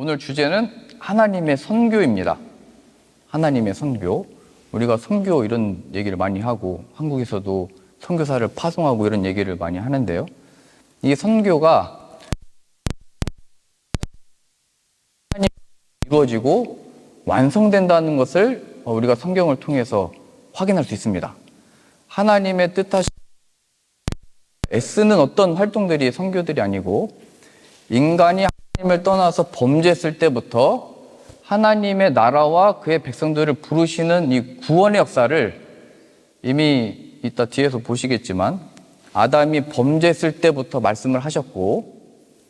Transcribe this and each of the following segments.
오늘 주제는 하나님의 선교입니다. 하나님의 선교. 우리가 선교 이런 얘기를 많이 하고 한국에서도 선교사를 파송하고 이런 얘기를 많이 하는데요. 이 선교가 하나님이 이루어지고 완성된다는 것을 우리가 성경을 통해서 확인할 수 있습니다. 하나님의 뜻하신 애쓰는 어떤 활동들이 선교들이 아니고 인간이 하나님을 떠나서 범죄했을 때부터 하나님의 나라와 그의 백성들을 부르시는 이 구원의 역사를 이미 이따 뒤에서 보시겠지만 아담이 범죄했을 때부터 말씀을 하셨고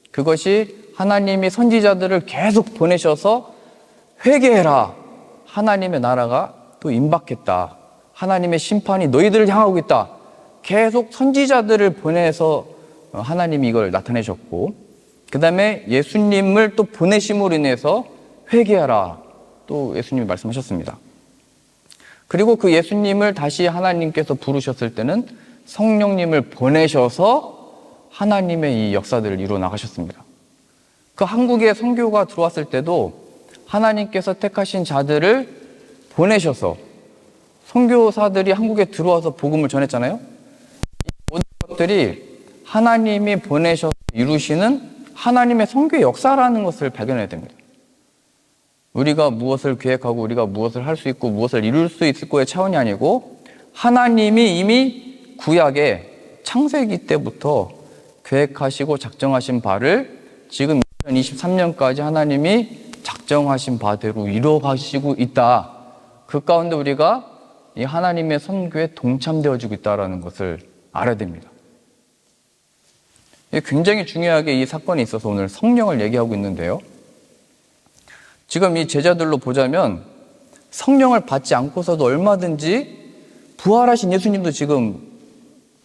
그것이 하나님이 선지자들을 계속 보내셔서 회개해라. 하나님의 나라가 또 임박했다. 하나님의 심판이 너희들을 향하고 있다. 계속 선지자들을 보내서 하나님이 이걸 나타내셨고 그 다음에 예수님을 또 보내심으로 인해서 회개하라. 또 예수님이 말씀하셨습니다. 그리고 그 예수님을 다시 하나님께서 부르셨을 때는 성령님을 보내셔서 하나님의 이 역사들을 이루어 나가셨습니다. 그 한국에 선교가 들어왔을 때도 하나님께서 택하신 자들을 보내셔서 선교사들이 한국에 들어와서 복음을 전했잖아요. 이 모든 것들이 하나님이 보내셔서 이루시는 하나님의 선교의 역사라는 것을 발견해야 됩니다. 우리가 무엇을 계획하고 우리가 무엇을 할 수 있고 무엇을 이룰 수 있을 거의 차원이 아니고 하나님이 이미 구약의 창세기 때부터 계획하시고 작정하신 바를 지금 2023년까지 하나님이 작정하신 바대로 이루어가시고 있다. 그 가운데 우리가 이 하나님의 선교에 동참되어지고 있다는 것을 알아야 됩니다. 굉장히 중요하게 이 사건에 있어서 오늘 성령을 얘기하고 있는데요. 지금 이 제자들로 보자면 성령을 받지 않고서도 얼마든지 부활하신 예수님도 지금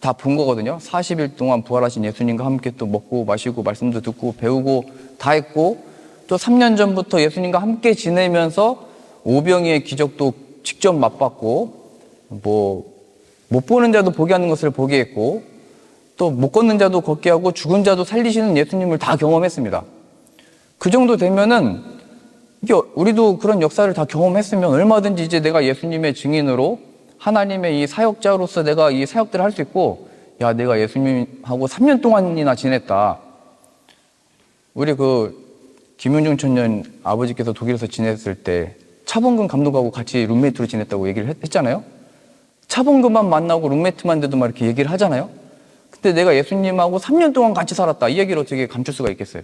다 본 거거든요. 40일 동안 부활하신 예수님과 함께 또 먹고 마시고 말씀도 듣고 배우고 다 했고 또 3년 전부터 예수님과 함께 지내면서 오병이의 기적도 직접 맛봤고 못 보는 자도 보게 하는 것을 보게 했고 또 못 걷는 자도 걷게 하고 죽은 자도 살리시는 예수님을 다 경험했습니다. 그 정도 되면은 이게 우리도 그런 역사를 다 경험했으면 얼마든지 이제 내가 예수님의 증인으로 하나님의 이 사역자로서 내가 이 사역들을 할 수 있고 야 내가 예수님하고 3년 동안이나 지냈다. 우리 김윤중 청년 아버지께서 독일에서 지냈을 때 차범근 감독하고 같이 룸메이트로 지냈다고 얘기를 했잖아요. 차범근만 만나고 룸메이트만 돼도 막 이렇게 얘기를 하잖아요. 근데 내가 예수님하고 3년 동안 같이 살았다. 이 얘기를 어떻게 감출 수가 있겠어요?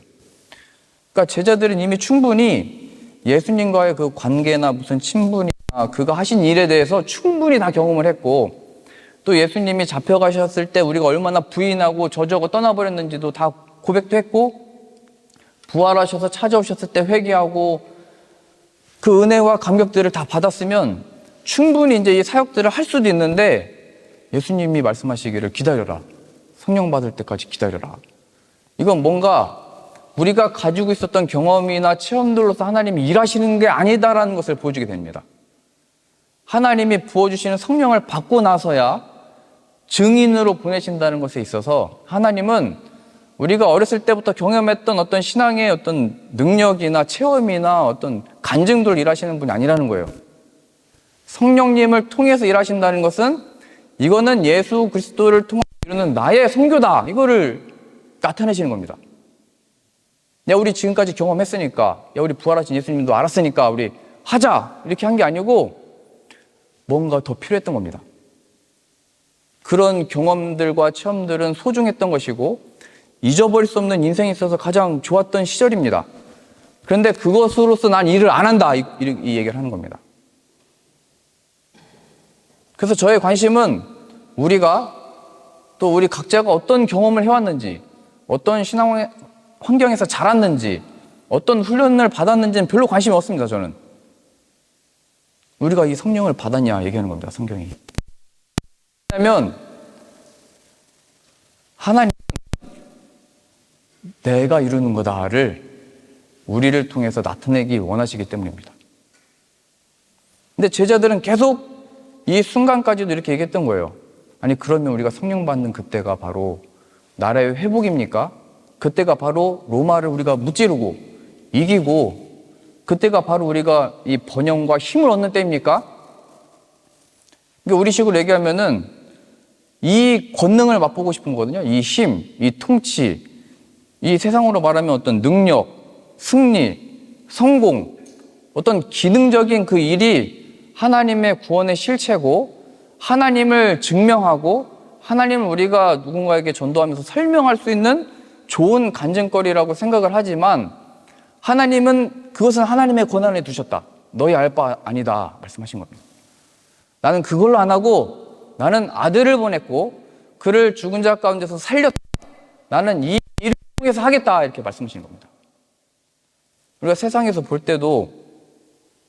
그러니까 제자들은 이미 충분히 예수님과의 그 관계나 무슨 친분이나 그가 하신 일에 대해서 충분히 다 경험을 했고 또 예수님이 잡혀가셨을 때 우리가 얼마나 부인하고 저주하고 떠나버렸는지도 다 고백도 했고 부활하셔서 찾아오셨을 때 회개하고 그 은혜와 감격들을 다 받았으면 충분히 이제 이 사역들을 할 수도 있는데 예수님이 말씀하시기를 기다려라. 성령 받을 때까지 기다려라. 이건 뭔가 우리가 가지고 있었던 경험이나 체험들로서 하나님이 일하시는 게 아니다라는 것을 보여주게 됩니다. 하나님이 부어주시는 성령을 받고 나서야 증인으로 보내신다는 것에 있어서 하나님은 우리가 어렸을 때부터 경험했던 어떤 신앙의 어떤 능력이나 체험이나 어떤 간증들을 일하시는 분이 아니라는 거예요. 성령님을 통해서 일하신다는 것은 이거는 예수 그리스도를 통해 이루는 나의 선교다. 이거를 나타내시는 겁니다. 야, 우리 지금까지 경험했으니까, 야, 우리 부활하신 예수님도 알았으니까 우리 하자. 이렇게 한 게 아니고 뭔가 더 필요했던 겁니다. 그런 경험들과 체험들은 소중했던 것이고 잊어버릴 수 없는 인생에 있어서 가장 좋았던 시절입니다. 그런데 그것으로서 난 일을 안 한다. 이 얘기를 하는 겁니다. 그래서 저의 관심은 우리가 또 우리 각자가 어떤 경험을 해왔는지 어떤 신앙 환경에서 자랐는지 어떤 훈련을 받았는지는 별로 관심이 없습니다. 저는 우리가 이 성령을 받았냐 얘기하는 겁니다. 성경이. 왜냐하면 하나님은 내가 이루는 거다를 우리를 통해서 나타내기 원하시기 때문입니다. 근데 제자들은 계속 이 순간까지도 이렇게 얘기했던 거예요. 아니 그러면 우리가 성령 받는 그때가 바로 나라의 회복입니까? 그때가 바로 로마를 우리가 무찌르고 이기고 그때가 바로 우리가 이 번영과 힘을 얻는 때입니까? 그러니까 우리식으로 얘기하면은 이 권능을 맛보고 싶은 거거든요. 이 힘, 이 통치, 이 세상으로 말하면 어떤 능력, 승리, 성공, 어떤 기능적인 그 일이 하나님의 구원의 실체고 하나님을 증명하고 하나님을 우리가 누군가에게 전도하면서 설명할 수 있는 좋은 간증거리라고 생각을 하지만 하나님은 그것은 하나님의 권한에 두셨다. 너희 알 바 아니다 말씀하신 겁니다. 나는 그걸로 안 하고 나는 아들을 보냈고 그를 죽은 자 가운데서 살렸다. 나는 이 일을 통해서 하겠다 이렇게 말씀하신 겁니다. 우리가 세상에서 볼 때도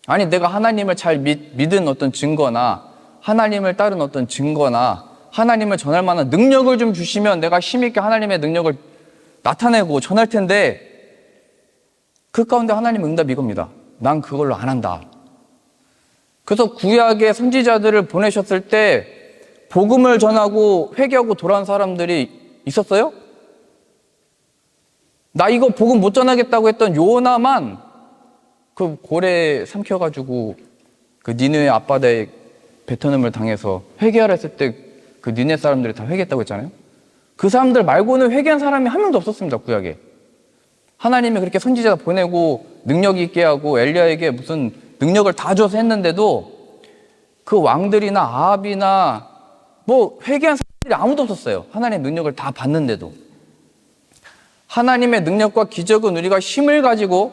아니 내가 하나님을 잘 믿은 어떤 증거나 하나님을 따른 어떤 증거나 하나님을 전할 만한 능력을 좀 주시면 내가 힘있게 하나님의 능력을 나타내고 전할 텐데 그 가운데 하나님의 응답이 이겁니다. 난 그걸로 안 한다. 그래서 구약의 선지자들을 보내셨을 때 복음을 전하고 회개하고 돌아온 사람들이 있었어요? 나 이거 복음 못 전하겠다고 했던 요나만 그 고래 삼켜가지고 그 니느웨 앞바다에 베트남을 당해서 회개하라 했을 때 그 니느웨 사람들이 다 회개했다고 했잖아요. 그 사람들 말고는 회개한 사람이 한 명도 없었습니다. 구약에. 하나님이 그렇게 선지자 보내고 능력 있게 하고 엘리야에게 무슨 능력을 다 줘서 했는데도 그 왕들이나 아합이나 뭐 회개한 사람들이 아무도 없었어요. 하나님의 능력을 다 받는데도. 하나님의 능력과 기적은 우리가 힘을 가지고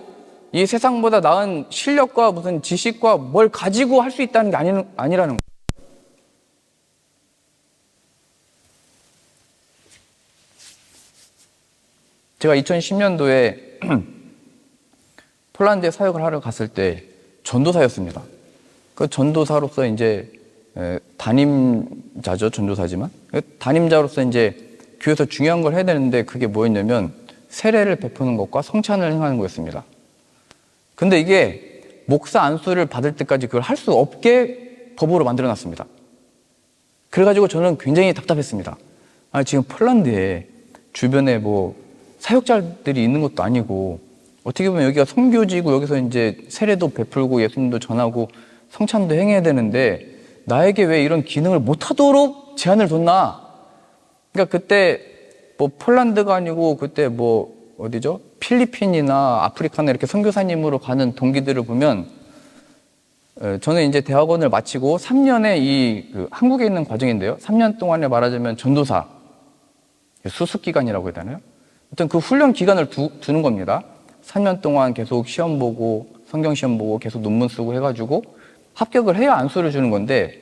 이 세상보다 나은 실력과 무슨 지식과 뭘 가지고 할 수 있다는 게 아니라는 거예요. 제가 2010년도에 폴란드에 사역을 하러 갔을 때 전도사였습니다. 그 전도사로서 이제 담임자죠, 전도사지만. 담임자로서 이제 교회에서 중요한 걸 해야 되는데 그게 뭐였냐면 세례를 베푸는 것과 성찬을 행하는 거였습니다. 근데 이게 목사 안수를 받을 때까지 그걸 할 수 없게 법으로 만들어 놨습니다. 그래가지고 저는 굉장히 답답했습니다. 아니, 지금 폴란드에 주변에 뭐 사역자들이 있는 것도 아니고 어떻게 보면 여기가 선교지고 여기서 이제 세례도 베풀고 예수님도 전하고 성찬도 행해야 되는데 나에게 왜 이런 기능을 못하도록 제한을 뒀나? 그러니까 그때 뭐 폴란드가 아니고 그때 뭐 어디죠? 필리핀이나 아프리카나 이렇게 선교사님으로 가는 동기들을 보면 저는 이제 대학원을 마치고 3년의 그 한국에 있는 과정인데요. 3년 동안에 말하자면 전도사 수습기간이라고 해야 되나요? 어떤 그 훈련 기간을 두는 겁니다. 3년 동안 계속 시험 보고 성경 시험 보고 계속 논문 쓰고 해가지고 합격을 해야 안수를 주는 건데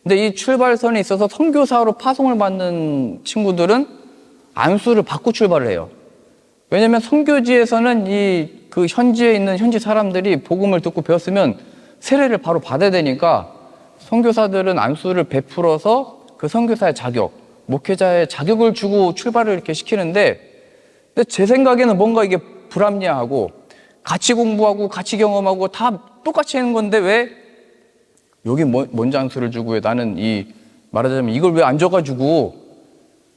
근데 이 출발선에 있어서 선교사로 파송을 받는 친구들은 안수를 받고 출발을 해요. 왜냐면 선교지에서는 그 현지에 있는 현지 사람들이 복음을 듣고 배웠으면 세례를 바로 받아야 되니까 선교사들은 안수를 베풀어서 그 선교사의 자격, 목회자의 자격을 주고 출발을 이렇게 시키는데 근데 제 생각에는 뭔가 이게 불합리하고 같이 공부하고 같이 경험하고 다 똑같이 하는 건데 왜 여기 먼저 안수를 주고 왜 나는 말하자면 이걸 왜 안 줘가지고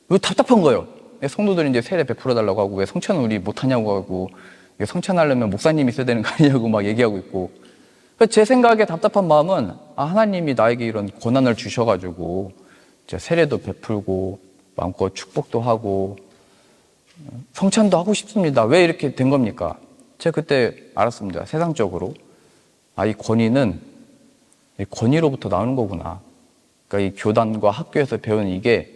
왜 답답한 거예요. 성도들이 이제 세례 베풀어 달라고 하고 왜 성찬은 우리 못하냐고 하고 성찬하려면 목사님이 있어야 되는 거 아니냐고 막 얘기하고 있고 제 생각에 답답한 마음은 하나님이 나에게 이런 권한을 주셔가지고 세례도 베풀고 마음껏 축복도 하고 성찬도 하고 싶습니다. 왜 이렇게 된 겁니까? 제가 그때 알았습니다. 세상적으로 이 권위는 권위로부터 나오는 거구나. 그러니까 이 교단과 학교에서 배우는 이게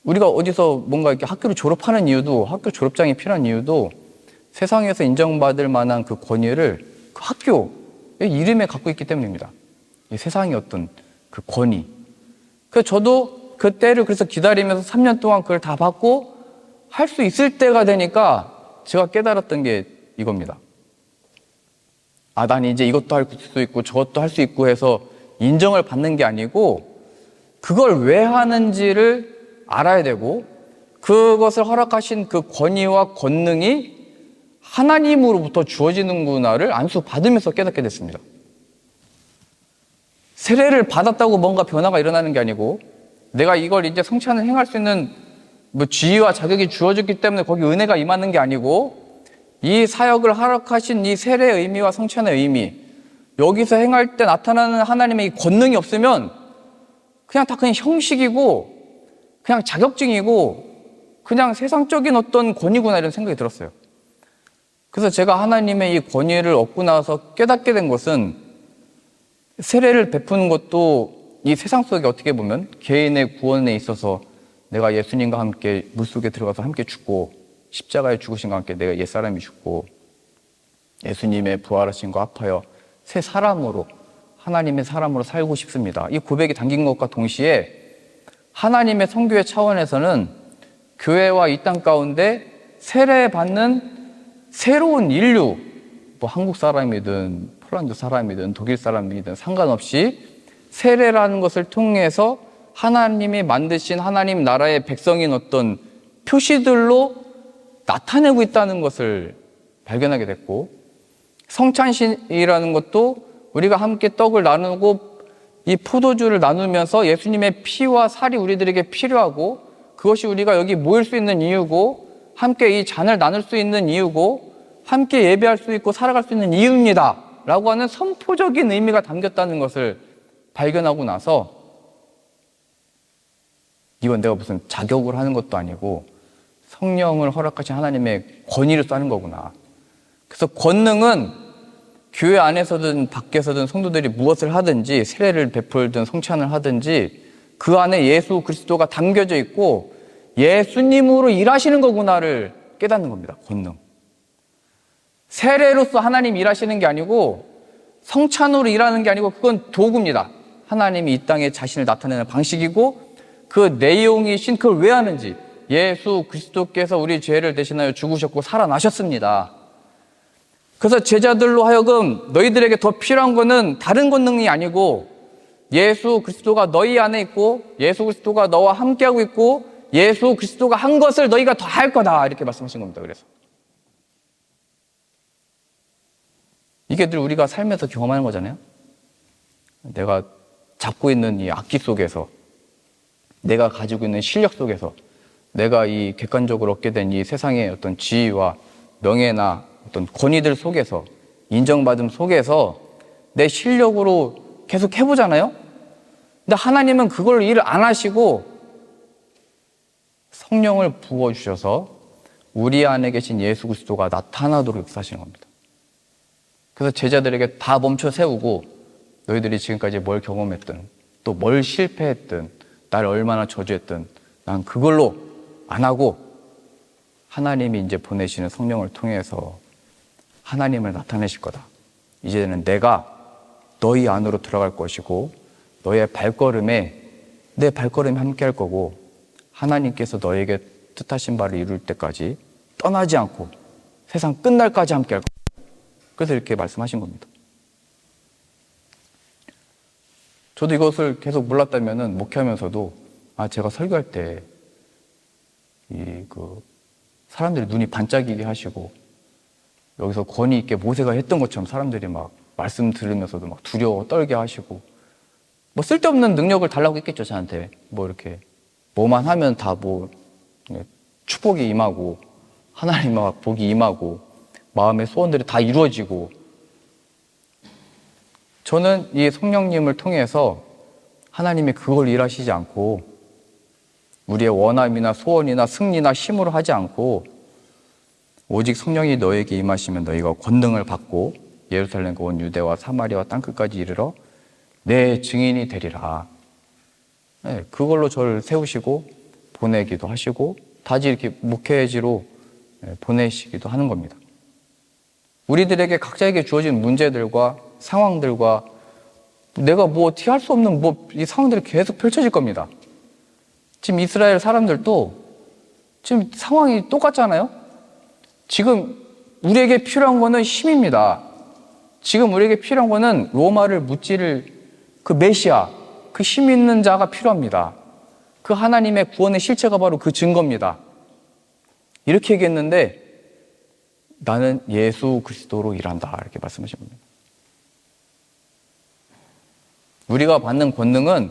우리가 어디서 뭔가 이렇게 학교를 졸업하는 이유도 학교 졸업장이 필요한 이유도 세상에서 인정받을 만한 그 권위를 그 학교의 이름에 갖고 있기 때문입니다. 이 세상의 어떤 그 권위. 그래서 저도 그 때를 그래서 기다리면서 3년 동안 그걸 다 받고 할 수 있을 때가 되니까 제가 깨달았던 게 이겁니다. 난 이제 이것도 할 수 있고 저것도 할 수 있고 해서 인정을 받는 게 아니고 그걸 왜 하는지를 알아야 되고 그것을 허락하신 그 권위와 권능이 하나님으로부터 주어지는구나를 안수 받으면서 깨닫게 됐습니다. 세례를 받았다고 뭔가 변화가 일어나는 게 아니고 내가 이걸 이제 성찬을 행할 수 있는 지위와 자격이 주어졌기 때문에 거기 은혜가 임하는 게 아니고 이 사역을 허락하신 이 세례의 의미와 성찬의 의미, 여기서 행할 때 나타나는 하나님의 이 권능이 없으면 그냥 다 그냥 형식이고 그냥 자격증이고 그냥 세상적인 어떤 권위구나 이런 생각이 들었어요. 그래서 제가 하나님의 이 권위를 얻고 나서 깨닫게 된 것은 세례를 베푸는 것도 이 세상 속에 어떻게 보면 개인의 구원에 있어서 내가 예수님과 함께 물속에 들어가서 함께 죽고 십자가에 죽으신과 함께 내가 옛사람이 죽고 예수님의 부활하신 거 아파요 새 사람으로 하나님의 사람으로 살고 싶습니다. 이 고백이 담긴 것과 동시에 하나님의 선교의 차원에서는 교회와 이 땅 가운데 세례받는 새로운 인류, 뭐 한국 사람이든 폴란드 사람이든 독일 사람이든 상관없이 세례라는 것을 통해서 하나님이 만드신 하나님 나라의 백성인 어떤 표시들로 나타내고 있다는 것을 발견하게 됐고, 성찬식이라는 것도 우리가 함께 떡을 나누고 이 포도주를 나누면서 예수님의 피와 살이 우리들에게 필요하고 그것이 우리가 여기 모일 수 있는 이유고 함께 이 잔을 나눌 수 있는 이유고 함께 예배할 수 있고 살아갈 수 있는 이유입니다 라고 하는 선포적인 의미가 담겼다는 것을 발견하고 나서 이건 내가 무슨 자격으로 하는 것도 아니고 성령을 허락하신 하나님의 권위를 쓰는 거구나. 그래서 권능은 교회 안에서든 밖에서든 성도들이 무엇을 하든지 세례를 베풀든 성찬을 하든지 그 안에 예수 그리스도가 담겨져 있고 예수님으로 일하시는 거구나를 깨닫는 겁니다. 권능. 세례로서 하나님 일하시는 게 아니고 성찬으로 일하는 게 아니고 그건 도구입니다. 하나님이 이 땅에 자신을 나타내는 방식이고 그 내용이신 그걸 왜 하는지 예수 그리스도께서 우리 죄를 대신하여 죽으셨고 살아나셨습니다. 그래서 제자들로 하여금 너희들에게 더 필요한 거는 다른 권능이 아니고 예수 그리스도가 너희 안에 있고 예수 그리스도가 너와 함께하고 있고 예수 그리스도가 한 것을 너희가 더 할 거다 이렇게 말씀하신 겁니다. 그래서 이게 늘 우리가 삶에서 경험하는 거잖아요. 내가 잡고 있는 이 악기 속에서 내가 가지고 있는 실력 속에서 내가 이 객관적으로 얻게 된 이 세상의 어떤 지위와 명예나 어떤 권위들 속에서 인정받음 속에서 내 실력으로 계속 해보잖아요. 근데 하나님은 그걸 일을 안 하시고 성령을 부어주셔서 우리 안에 계신 예수 그리스도가 나타나도록 역사하시는 겁니다. 그래서 제자들에게 다 멈춰 세우고 너희들이 지금까지 뭘 경험했든 또 뭘 실패했든 나를 얼마나 저주했든 난 그걸로 안 하고 하나님이 이제 보내시는 성령을 통해서 하나님을 나타내실 거다. 이제는 내가 너희 안으로 들어갈 것이고 너의 발걸음에 내 발걸음이 함께 할 거고 하나님께서 너에게 뜻하신 바를 이룰 때까지 떠나지 않고 세상 끝날까지 함께 할 거다. 그래서 이렇게 말씀하신 겁니다. 저도 이것을 계속 몰랐다면은 목회하면서도 제가 설교할 때 사람들이 눈이 반짝이게 하시고 여기서 권위 있게 모세가 했던 것처럼 사람들이 막 말씀 들으면서도 막 두려워 떨게 하시고 뭐 쓸데없는 능력을 달라고 했겠죠. 저한테 뭐 이렇게 뭐만 하면 다 뭐 축복이 임하고 하나님 막 복이 임하고 마음의 소원들이 다 이루어지고 저는 이 성령님을 통해서 하나님이 그걸 일하시지 않고 우리의 원함이나 소원이나 승리나 힘으로 하지 않고 오직 성령이 너에게 임하시면 너희가 권능을 받고 예루살렘과 온 유대와 사마리아와 땅끝까지 이르러 내 증인이 되리라. 네, 그걸로 저를 세우시고 보내기도 하시고 다시 이렇게 목회지로 보내시기도 하는 겁니다. 우리들에게 각자에게 주어진 문제들과 상황들과 내가 뭐 어떻게 할 수 없는 이 상황들이 계속 펼쳐질 겁니다. 지금 이스라엘 사람들도 지금 상황이 똑같잖아요. 지금 우리에게 필요한 거는 힘입니다. 지금 우리에게 필요한 거는 로마를 무찌를 그 메시아, 그 힘 있는 자가 필요합니다. 그 하나님의 구원의 실체가 바로 그 증거입니다. 이렇게 얘기했는데 나는 예수 그리스도로 일한다 이렇게 말씀하신 겁니다. 우리가 받는 권능은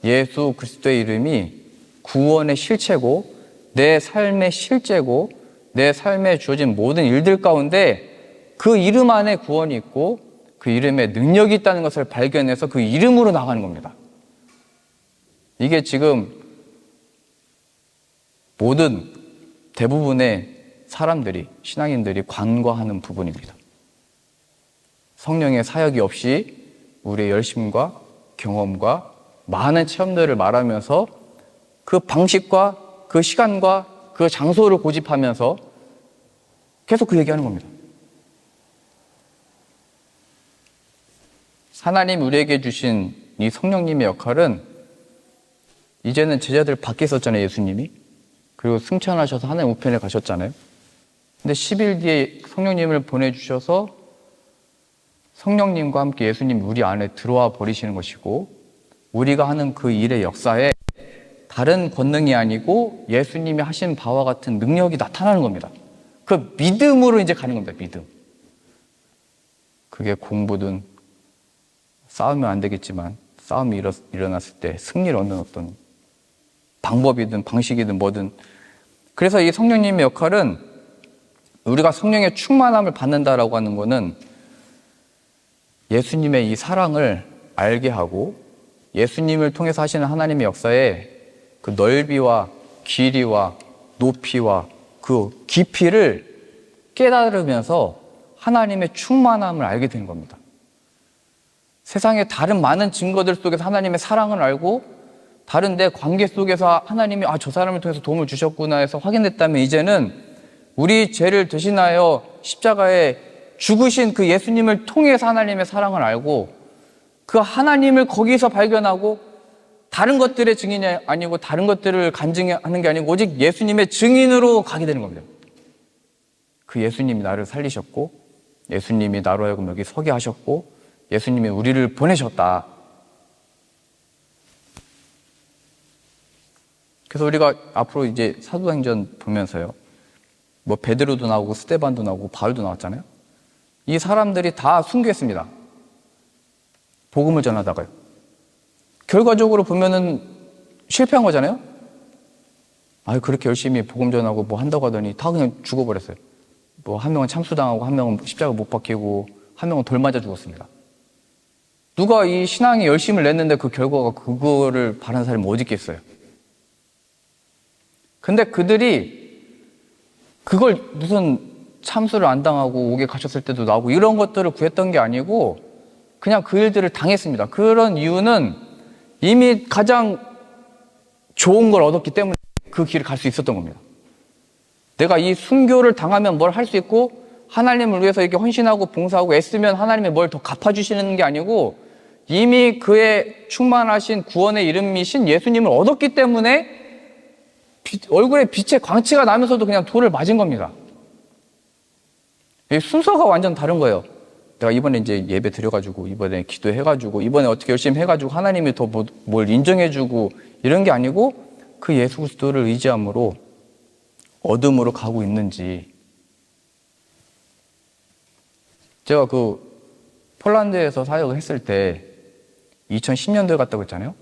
예수 그리스도의 이름이 구원의 실체고 내 삶의 실제고 내 삶에 주어진 모든 일들 가운데 그 이름 안에 구원이 있고 그 이름에 능력이 있다는 것을 발견해서 그 이름으로 나가는 겁니다. 이게 지금 모든 대부분의 사람들이, 신앙인들이 간과하는 부분입니다. 성령의 사역이 없이 우리의 열심과 경험과 많은 체험들을 말하면서 그 방식과 그 시간과 그 장소를 고집하면서 계속 그 얘기하는 겁니다. 하나님 우리에게 주신 이 성령님의 역할은 이제는 제자들 밖에 있었잖아요, 예수님이. 그리고 승천하셔서 하나님 우편에 가셨잖아요. 근데 10일 뒤에 성령님을 보내주셔서 성령님과 함께 예수님이 우리 안에 들어와 버리시는 것이고, 우리가 하는 그 일의 역사에 다른 권능이 아니고 예수님이 하신 바와 같은 능력이 나타나는 겁니다. 그 믿음으로 이제 가는 겁니다. 믿음. 그게 공부든 싸우면 안 되겠지만 싸움이 일어났을 때 승리를 얻는 어떤 방법이든 방식이든 뭐든. 그래서 이 성령님의 역할은 우리가 성령의 충만함을 받는다라고 하는 것은 예수님의 이 사랑을 알게 하고 예수님을 통해서 하시는 하나님의 역사에 그 넓이와 길이와 높이와 그 깊이를 깨달으면서 하나님의 충만함을 알게 되는 겁니다. 세상의 다른 많은 증거들 속에서 하나님의 사랑을 알고 다른 내 관계 속에서 하나님이 저 사람을 통해서 도움을 주셨구나 해서 확인됐다면 이제는 우리 죄를 대신하여 십자가에 죽으신 그 예수님을 통해서 하나님의 사랑을 알고 그 하나님을 거기서 발견하고 다른 것들의 증인이 아니고 다른 것들을 간증하는 게 아니고 오직 예수님의 증인으로 가게 되는 겁니다. 그 예수님이 나를 살리셨고 예수님이 나로 하여금 여기 서게 하셨고 예수님이 우리를 보내셨다. 그래서 우리가 앞으로 이제 사도행전 보면서요, 뭐 베드로도 나오고 스데반도 나오고 바울도 나왔잖아요. 이 사람들이 다 순교했습니다. 복음을 전하다가요. 결과적으로 보면은 실패한 거잖아요. 그렇게 열심히 복음 전하고 뭐 한다고 하더니 다 그냥 죽어버렸어요. 뭐 한 명은 참수당하고 한 명은 십자가 못 박히고 한 명은 돌 맞아 죽었습니다. 누가 이 신앙에 열심을 냈는데 그 결과가 그거를 바라는 사람이 어디 있겠어요? 근데 그들이 그걸 무슨 참수를 안 당하고 옥에 갇혔을 때도 나오고 이런 것들을 구했던 게 아니고 그냥 그 일들을 당했습니다. 그런 이유는 이미 가장 좋은 걸 얻었기 때문에 그 길을 갈 수 있었던 겁니다. 내가 이 순교를 당하면 뭘 할 수 있고 하나님을 위해서 이렇게 헌신하고 봉사하고 애쓰면 하나님이 뭘 더 갚아주시는 게 아니고 이미 그의 충만하신 구원의 이름이신 예수님을 얻었기 때문에 얼굴에 빛의 광채가 나면서도 그냥 돌을 맞은 겁니다. 이 순서가 완전 다른 거예요. 내가 이번에 이제 예배 드려가지고 이번에 기도해가지고 이번에 어떻게 열심히 해가지고 하나님이 더 뭘 인정해주고 이런 게 아니고 그 예수 그리스도를 의지함으로 어둠으로 가고 있는지. 제가 그 폴란드에서 사역을 했을 때 2010년도에 갔다고 했잖아요.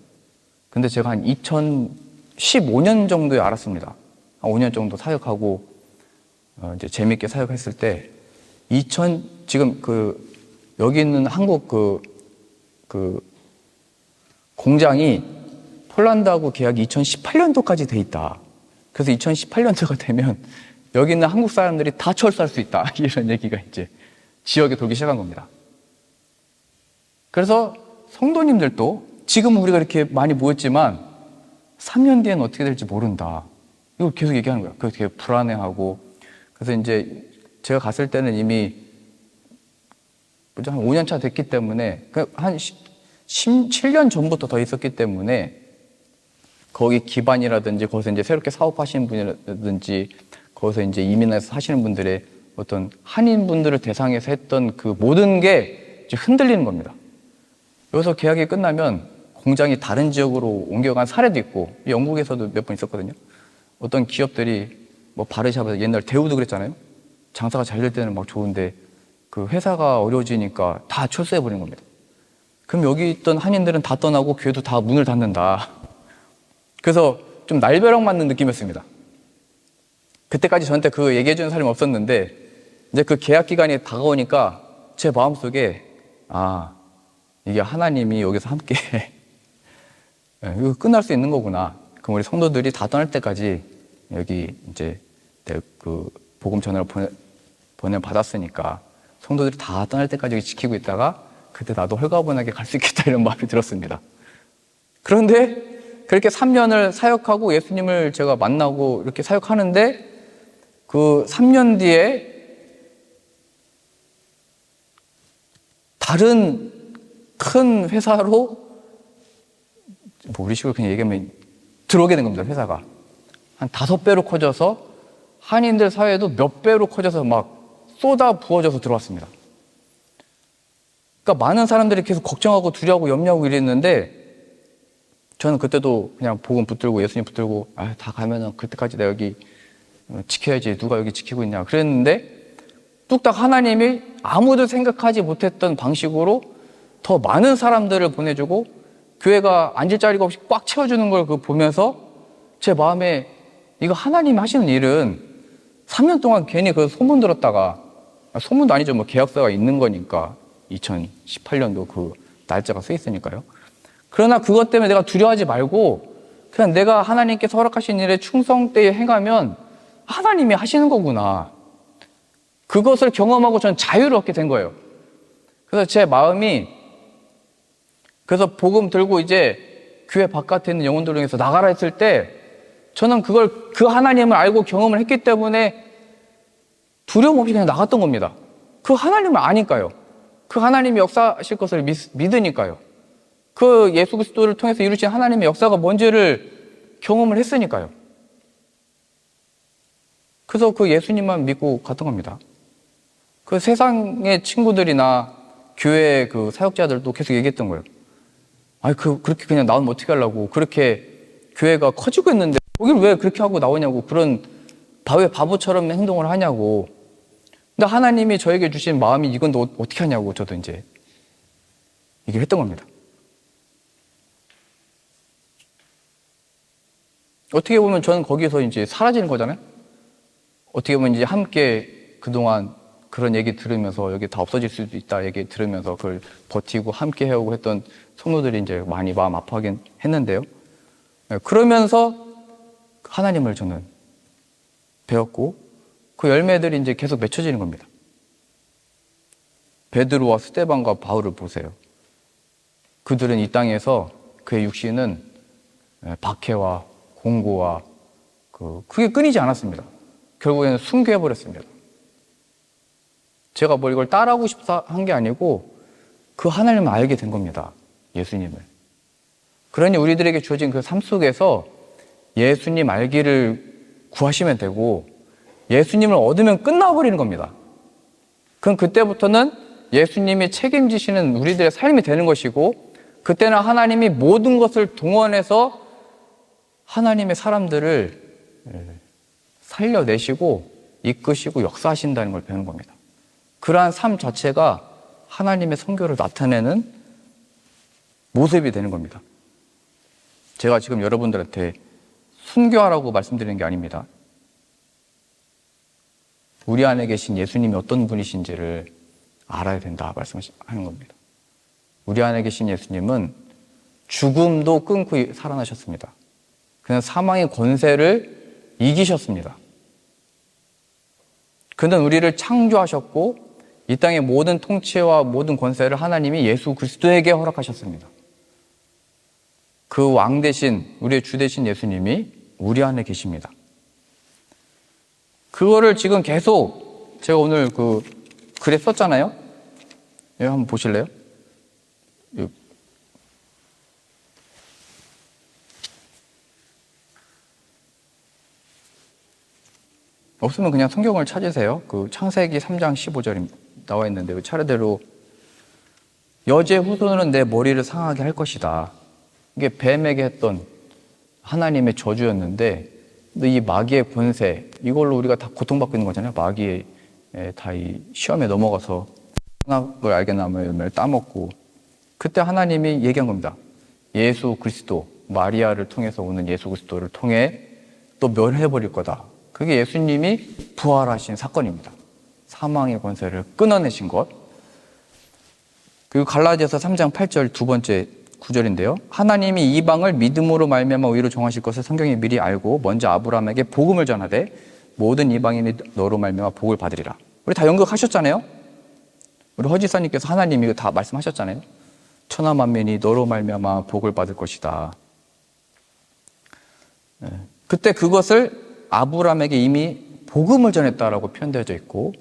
근데 제가 한 2015년 정도에 알았습니다. 한 5년 정도 사역하고 이제 재밌게 사역했을 때 지금 여기 있는 한국 그 공장이 폴란드하고 계약이 2018년도까지 돼 있다. 그래서 2018년도가 되면 여기 있는 한국 사람들이 다 철수할 수 있다. 이런 얘기가 이제 지역에 돌기 시작한 겁니다. 그래서 성도님들도 지금 우리가 이렇게 많이 모였지만 3년 뒤에는 어떻게 될지 모른다. 이거 계속 얘기하는 거야. 그래서 되게 불안해하고. 그래서 이제 제가 갔을 때는 이미 한 5년 차 됐기 때문에 한 7년 전부터 더 있었기 때문에 거기 기반이라든지 거기서 이제 새롭게 사업하시는 분이라든지 거기서 이제 이민해서 사시는 분들의 어떤 한인분들을 대상해서 했던 그 모든 게 이제 흔들리는 겁니다. 여기서 계약이 끝나면 공장이 다른 지역으로 옮겨간 사례도 있고 영국에서도 몇 번 있었거든요. 어떤 기업들이 뭐 바르샤바에서 옛날 대우도 그랬잖아요. 장사가 잘 될 때는 막 좋은데 그 회사가 어려워지니까 다 철수해버린 겁니다. 그럼 여기 있던 한인들은 다 떠나고 교회도 다 문을 닫는다. 그래서 좀 날벼락 맞는 느낌이었습니다. 그때까지 저한테 그 얘기해주는 사람이 없었는데 이제 그 계약 기간이 다가오니까 제 마음속에 이게 하나님이 여기서 함께 이거 끝날 수 있는 거구나. 그럼 우리 성도들이 다 떠날 때까지 여기 이제 그 복음 전화를 보내 받았으니까 성도들이 다 떠날 때까지 여기 지키고 있다가 그때 나도 홀가분하게 갈 수 있겠다 이런 마음이 들었습니다. 그런데 그렇게 3년을 사역하고 예수님을 제가 만나고 이렇게 사역하는데 그 3년 뒤에 다른 큰 회사로 우리식으로 그냥 얘기하면 들어오게 된 겁니다. 회사가 한 5배로 커져서 한인들 사회도 몇 배로 커져서 막 쏟아 부어져서 들어왔습니다. 그러니까 많은 사람들이 계속 걱정하고 두려워하고 염려하고 이랬는데 저는 그때도 그냥 복음 붙들고 예수님 붙들고 다 가면은 그때까지 내가 여기 지켜야지, 누가 여기 지키고 있냐 그랬는데 뚝딱 하나님이 아무도 생각하지 못했던 방식으로 더 많은 사람들을 보내주고 교회가 앉을 자리가 없이 꽉 채워주는 걸 보면서 제 마음에 이거 하나님이 하시는 일은 3년 동안 괜히 그 소문 들었다가 소문도 아니죠. 뭐 계약서가 있는 거니까 2018년도 그 날짜가 써 있으니까요. 그러나 그것 때문에 내가 두려워하지 말고 그냥 내가 하나님께서 허락하신 일에 충성되게 행하면 하나님이 하시는 거구나. 그것을 경험하고 저는 자유를 얻게 된 거예요. 그래서 제 마음이 그래서 복음 들고 이제 교회 바깥에 있는 영혼들을 위해서 나가라 했을 때 저는 그 하나님을 알고 경험을 했기 때문에 두려움 없이 그냥 나갔던 겁니다. 그 하나님을 아니까요. 그 하나님이 역사하실 것을 믿으니까요. 그 예수 그리스도를 통해서 이루신 하나님의 역사가 뭔지를 경험을 했으니까요. 그래서 그 예수님만 믿고 갔던 겁니다. 그 세상의 친구들이나 교회 그 사역자들도 계속 얘기했던 거예요. 그렇게 그냥 나오면 어떻게 하려고. 그렇게 교회가 커지고 있는데 거길 왜 그렇게 하고 나오냐고. 왜 바보처럼 행동을 하냐고. 근데 하나님이 저에게 주신 마음이 이건 너 어떻게 하냐고 저도 이제 얘기를 했던 겁니다. 어떻게 보면 저는 거기서 이제 사라지는 거잖아요. 어떻게 보면 이제 함께 그동안 그런 얘기 들으면서 여기 다 없어질 수도 있다 얘기 들으면서 그걸 버티고 함께 해오고 했던 성도들이 이제 많이 마음 아파하긴 했는데요. 그러면서 하나님을 저는 배웠고 그 열매들이 이제 계속 맺혀지는 겁니다. 베드로와 스데반과 바울을 보세요. 그들은 이 땅에서 그의 육신은 박해와 공고와 그게 끊이지 않았습니다. 결국에는 순교해버렸습니다. 제가 뭐 이걸 따라하고 싶다 한 게 아니고 그 하나님을 알게 된 겁니다. 예수님을. 그러니 우리들에게 주어진 그 삶 속에서 예수님 알기를 구하시면 되고 예수님을 얻으면 끝나버리는 겁니다. 그럼 그때부터는 예수님이 책임지시는 우리들의 삶이 되는 것이고 그때는 하나님이 모든 것을 동원해서 하나님의 사람들을 살려내시고 이끄시고 역사하신다는 걸 배우는 겁니다. 그러한 삶 자체가 하나님의 선교를 나타내는 모습이 되는 겁니다. 제가 지금 여러분들한테 순교하라고 말씀드리는 게 아닙니다. 우리 안에 계신 예수님이 어떤 분이신지를 알아야 된다 말씀하는 겁니다. 우리 안에 계신 예수님은 죽음도 끊고 살아나셨습니다. 그냥 사망의 권세를 이기셨습니다. 그는 우리를 창조하셨고 이 땅의 모든 통치와 모든 권세를 하나님이 예수 그리스도에게 허락하셨습니다. 그 왕 대신 우리의 주 대신 예수님이 우리 안에 계십니다. 그거를 지금 계속 제가 오늘 그 글에 썼잖아요. 여기 한번 보실래요? 없으면 그냥 성경을 찾으세요. 그 창세기 3장 15절이 나와 있는데 그 차례대로 여제 후손은 내 머리를 상하게 할 것이다. 이게 뱀에게 했던 하나님의 저주였는데 이 마귀의 권세 이걸로 우리가 다 고통받고 있는 거잖아요. 마귀의 다 이 시험에 넘어가서 선악을 알게 나무의 열매를 따먹고 그때 하나님이 얘기한 겁니다. 예수 그리스도 마리아를 통해서 오는 예수 그리스도를 통해 또 멸해버릴 거다. 그게 예수님이 부활하신 사건입니다. 사망의 권세를 끊어내신 것. 그리고 갈라디아서 3장 8절 두 번째 구절인데요. 하나님이 이방을 믿음으로 말미암아 의로 정하실 것을 성경이 미리 알고 먼저 아브라함에게 복음을 전하되 모든 이방인이 너로 말미암아 복을 받으리라. 우리 다 연극하셨잖아요. 우리 허지사님께서 하나님이 다 말씀하셨잖아요. 천하 만민이 너로 말미암아 복을 받을 것이다. 그때 그것을 아브라함에게 이미 복음을 전했다라고 표현되어져 있고,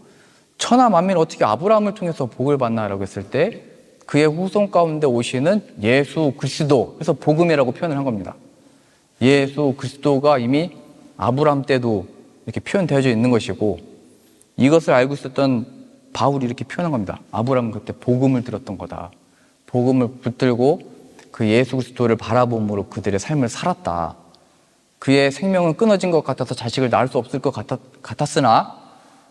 천하 만민 어떻게 아브라함을 통해서 복을 받나라고 했을 때 그의 후손 가운데 오시는 예수 그리스도, 그래서 복음이라고 표현을 한 겁니다. 예수 그리스도가 이미 아브라함 때도 이렇게 표현되어져 있는 것이고, 이것을 알고 있었던 바울이 이렇게 표현한 겁니다. 아브라함은 그때 복음을 들었던 거다. 복음을 붙들고 그 예수 그리스도를 바라봄으로 그들의 삶을 살았다. 그의 생명은 끊어진 것 같아서 자식을 낳을 수 없을 것 같았으나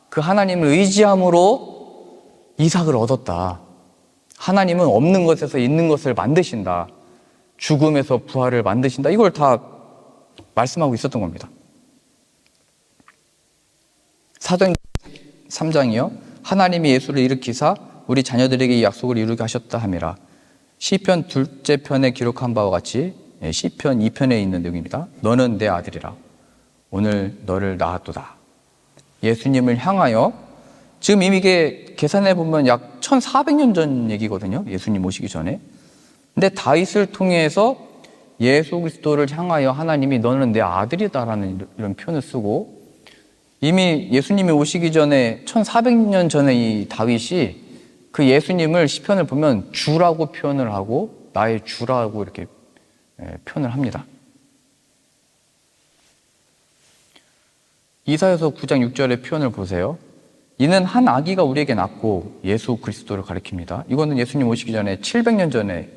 그 하나님을 의지함으로 이삭을 얻었다. 하나님은 없는 것에서 있는 것을 만드신다. 죽음에서 부활을 만드신다. 이걸 다 말씀하고 있었던 겁니다. 사도행전 3장이요. 하나님이 예수를 일으키사 우리 자녀들에게 이 약속을 이루게 하셨다 함이라. 시편 둘째 편에 기록한 바와 같이 시편 2편에 있는 내용입니다. 너는 내 아들이라. 오늘 너를 낳았도다. 예수님을 향하여, 지금 이미 이게 계산해 보면 약 1400년 전 얘기거든요. 예수님 오시기 전에. 근데 다윗을 통해서 예수 그리스도를 향하여 하나님이 너는 내 아들이다라는 이런 표현을 쓰고, 이미 예수님이 오시기 전에 1400년 전에 이 다윗이 그 예수님을 시편을 보면 주라고 표현을 하고 나의 주라고 이렇게 표현을 합니다. 이사야서 9장 6절의 표현을 보세요. 이는 한 아기가 우리에게 낳고 예수 그리스도를 가리킵니다. 이거는 예수님 오시기 전에 700년 전에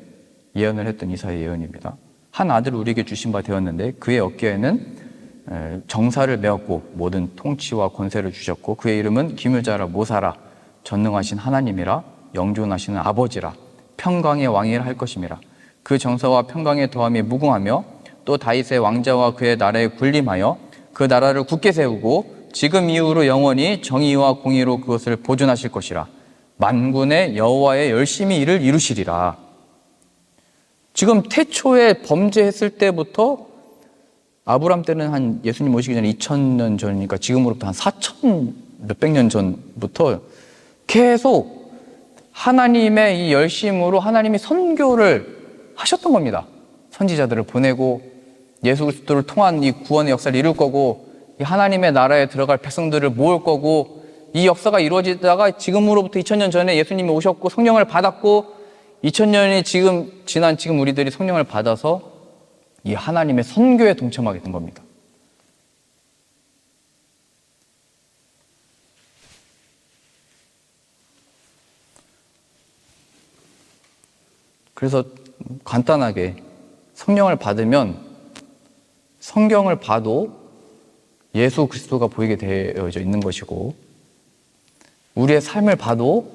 예언을 했던 이사야의 예언입니다. 한 아들을 우리에게 주신 바 되었는데 그의 어깨에는 정사를 메었고 모든 통치와 권세를 주셨고 그의 이름은 기묘자라 모사라 전능하신 하나님이라 영존하시는 아버지라 평강의 왕이라 할 것임이라. 그 정사와 평강의 더함이 무궁하며 또 다윗의 왕자와 그의 나라에 군림하여 그 나라를 굳게 세우고 지금 이후로 영원히 정의와 공의로 그것을 보존하실 것이라. 만군의 여호와의 열심히 이를 이루시리라. 지금 태초에 범죄했을 때부터, 아브람 때는 한 예수님 오시기 전에 2000년 전이니까 지금으로부터 한 4000 몇백 년 전부터 계속 하나님의 이 열심으로 하나님이 선교를 하셨던 겁니다. 선지자들을 보내고 예수 그리스도를 통한 이 구원의 역사를 이룰 거고, 이 하나님의 나라에 들어갈 백성들을 모을 거고, 이 역사가 이루어지다가 지금으로부터 2000년 전에 예수님이 오셨고 성령을 받았고 2000년이 지난 지금 우리들이 성령을 받아서 이 하나님의 선교에 동참하게 된 겁니다. 그래서 간단하게 성령을 받으면 성경을 봐도 예수 그리스도가 보이게 되어져 있는 것이고, 우리의 삶을 봐도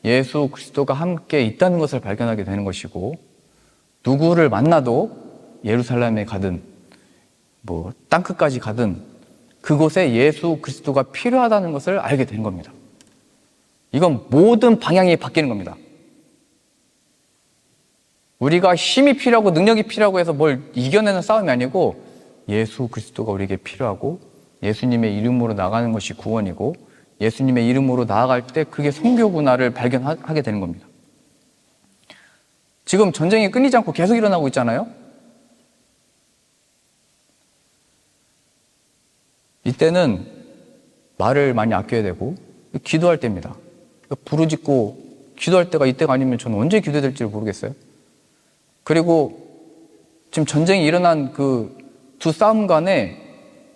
예수 그리스도가 함께 있다는 것을 발견하게 되는 것이고, 누구를 만나도 예루살렘에 가든 땅끝까지 가든 그곳에 예수 그리스도가 필요하다는 것을 알게 되는 겁니다. 이건 모든 방향이 바뀌는 겁니다. 우리가 힘이 필요하고 능력이 필요하고 해서 뭘 이겨내는 싸움이 아니고, 예수 그리스도가 우리에게 필요하고 예수님의 이름으로 나가는 것이 구원이고, 예수님의 이름으로 나아갈 때 그게 선교구나를 발견하게 되는 겁니다. 지금 전쟁이 끊이지 않고 계속 일어나고 있잖아요. 이때는 말을 많이 아껴야 되고 기도할 때입니다. 부르짖고 기도할 때가 이때가 아니면 저는 언제 기도해야 될지 모르겠어요. 그리고 지금 전쟁이 일어난 그 두 싸움 간에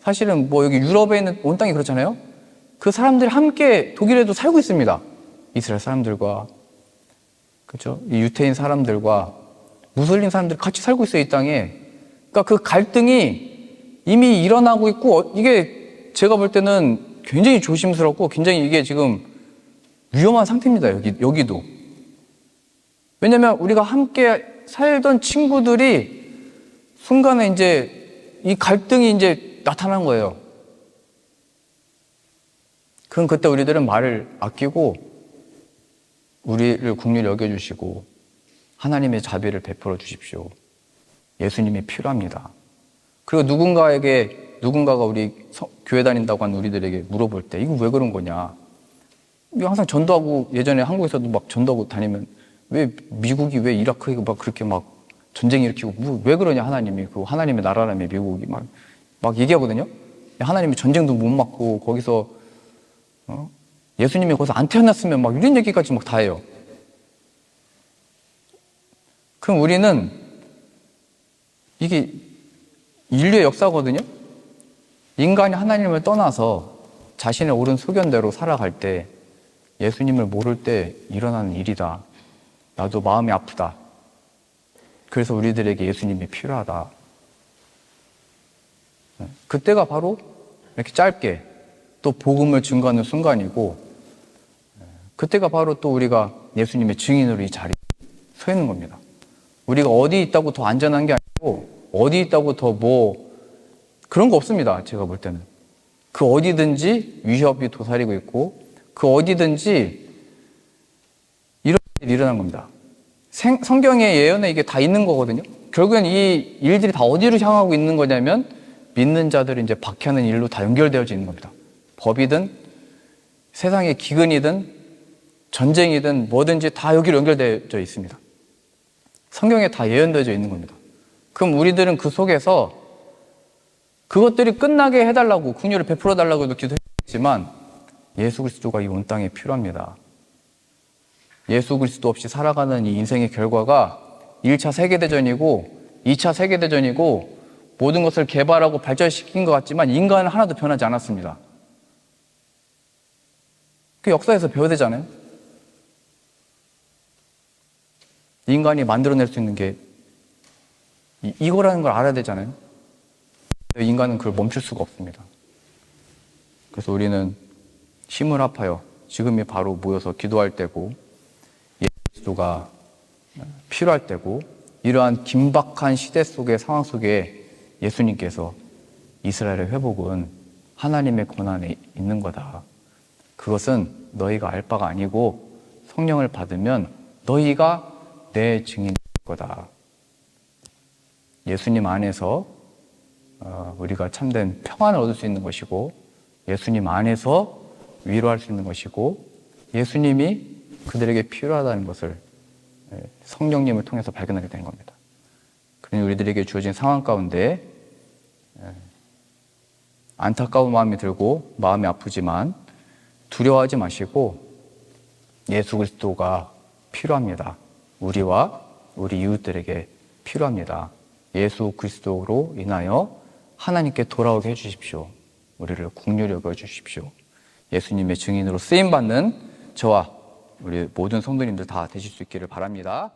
사실은 여기 유럽에 있는 온 땅이 그렇잖아요. 그 사람들이 함께 독일에도 살고 있습니다. 이스라엘 사람들과, 그렇죠? 이 유태인 사람들과 무슬림 사람들이 같이 살고 있어요, 이 땅에. 그러니까 그 갈등이 이미 일어나고 있고, 이게 제가 볼 때는 굉장히 조심스럽고 굉장히 이게 지금 위험한 상태입니다, 여기도. 왜냐면 우리가 함께 살던 친구들이 순간에 이제 이 갈등이 이제 나타난 거예요. 그럼 그때 우리들은 말을 아끼고 우리를 긍휼히 여겨주시고 하나님의 자비를 베풀어 주십시오. 예수님이 필요합니다. 그리고 누군가가 우리 교회 다닌다고 하는 우리들에게 물어볼 때 이거 왜 그런 거냐. 항상 전도하고 예전에 한국에서도 막 전도하고 다니면 왜 미국이 왜 이라크에 막 그렇게 막 전쟁 일으키고 왜 그러냐 하나님이 그 하나님의 나라라며 미국이 막 얘기하거든요. 하나님이 전쟁도 못 막고 거기서 예수님이 거기서 안 태어났으면 막 이런 얘기까지 막 다 해요. 그럼 우리는 이게 인류의 역사거든요. 인간이 하나님을 떠나서 자신의 옳은 소견대로 살아갈 때 예수님을 모를 때 일어나는 일이다. 나도 마음이 아프다. 그래서 우리들에게 예수님이 필요하다. 그때가 바로 이렇게 짧게 또 복음을 증거하는 순간이고 그때가 바로 또 우리가 예수님의 증인으로 이 자리에 서 있는 겁니다. 우리가 어디 있다고 더 안전한 게 아니고 어디 있다고 더 그런 거 없습니다. 제가 볼 때는. 그 어디든지 위협이 도사리고 있고 그 어디든지 이런 일이 일어난 겁니다. 성경의 예언에 이게 다 있는 거거든요. 결국엔 이 일들이 다 어디로 향하고 있는 거냐면 믿는 자들이 이제 박해하는 일로 다 연결되어져 있는 겁니다. 법이든 세상의 기근이든 전쟁이든 뭐든지 다 여기로 연결되어져 있습니다. 성경에 다 예언되어져 있는 겁니다. 그럼 우리들은 그 속에서 그것들이 끝나게 해달라고 긍휼을 베풀어 달라고 기도했지만 예수 그리스도가 이 온 땅에 필요합니다. 예수 그리스도 없이 살아가는 이 인생의 결과가 1차 세계대전이고 2차 세계대전이고 모든 것을 개발하고 발전시킨 것 같지만 인간은 하나도 변하지 않았습니다. 그 역사에서 배워야 되잖아요. 인간이 만들어낼 수 있는 게 이거라는 걸 알아야 되잖아요. 인간은 그걸 멈출 수가 없습니다. 그래서 우리는 힘을 합하여 지금이 바로 모여서 기도할 때고 예수 그리스도가 필요할 때고 이러한 긴박한 시대 속의 상황 속에 예수님께서 이스라엘의 회복은 하나님의 권한에 있는 거다. 그것은 너희가 알 바가 아니고 성령을 받으면 너희가 내 증인일 거다. 예수님 안에서 우리가 참된 평안을 얻을 수 있는 것이고 예수님 안에서 위로할 수 있는 것이고 예수님이 그들에게 필요하다는 것을 성령님을 통해서 발견하게 된 겁니다. 그러니 우리들에게 주어진 상황 가운데 안타까운 마음이 들고 마음이 아프지만 두려워하지 마시고 예수 그리스도가 필요합니다. 우리와 우리 이웃들에게 필요합니다. 예수 그리스도로 인하여 하나님께 돌아오게 해주십시오. 우리를 긍휼히 여겨주십시오. 예수님의 증인으로 쓰임받는 저와 우리 모든 성도님들 다 되실 수 있기를 바랍니다.